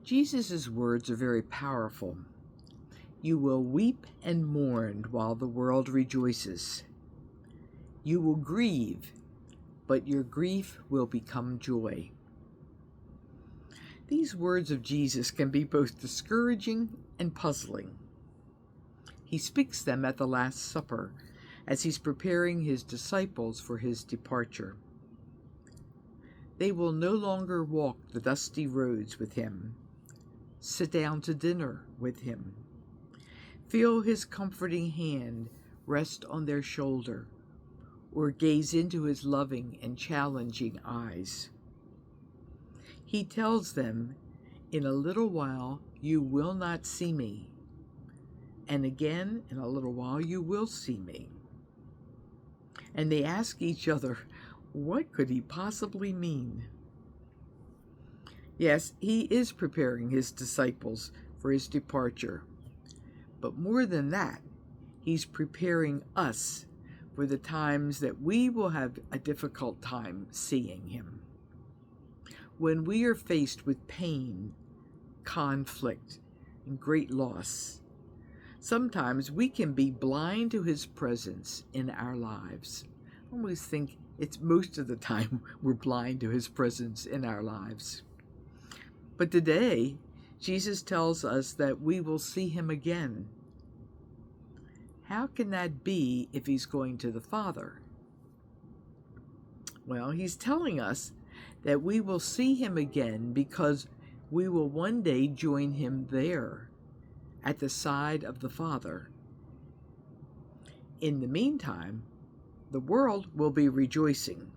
Jesus' words are very powerful. You will weep and mourn while the world rejoices. You will grieve, but your grief will become joy. These words of Jesus can be both discouraging and puzzling. He speaks them at the Last Supper as he's preparing his disciples for his departure. They will no longer walk the dusty roads with him, sit down to dinner with him, feel his comforting hand rest on their shoulder, or gaze into his loving and challenging eyes. He tells them, "In a little while you will not see me, and again in a little while you will see me." And they ask each other, what could he possibly mean? Yes, he is preparing his disciples for his departure. But more than that, he's preparing us for the times that we will have a difficult time seeing him. When we are faced with pain, conflict, and great loss, sometimes we can be blind to his presence in our lives. I always think it's most of the time we're blind to his presence in our lives. But today, Jesus tells us that we will see him again. How can that be if he's going to the Father? Well, he's telling us that we will see him again because we will one day join him there at the side of the Father. In the meantime, the world will be rejoicing.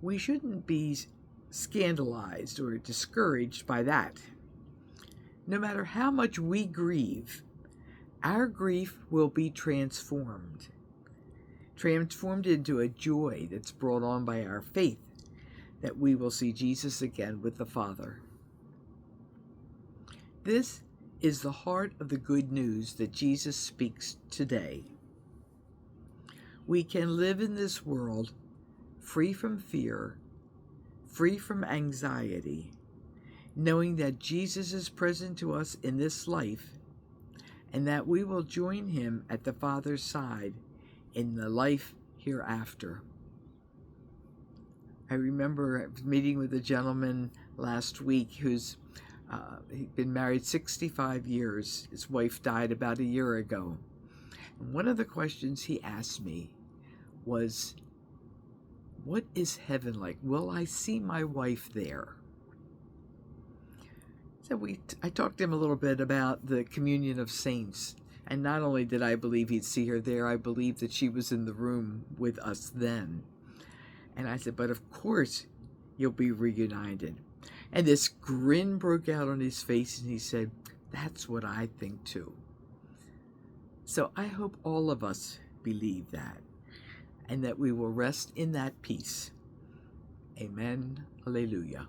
We shouldn't be scandalized or discouraged by that. No matter how much we grieve, our grief will be transformed into a joy that's brought on by our faith that we will see Jesus again with the Father. This is the heart of the good news that Jesus speaks today. We can live in this world free from fear, free from anxiety, knowing that Jesus is present to us in this life and that we will join him at the Father's side in the life hereafter. I remember meeting with a gentleman last week who's he'd been married 65 years. His wife died about a year ago. And one of the questions he asked me was, what is heaven like? Will I see my wife there? So I talked to him a little bit about the communion of saints. And not only did I believe he'd see her there, I believed that she was in the room with us then. And I said, but of course you'll be reunited. And this grin broke out on his face, and he said, that's what I think too. So I hope all of us believe that, and that we will rest in that peace. Amen. Alleluia.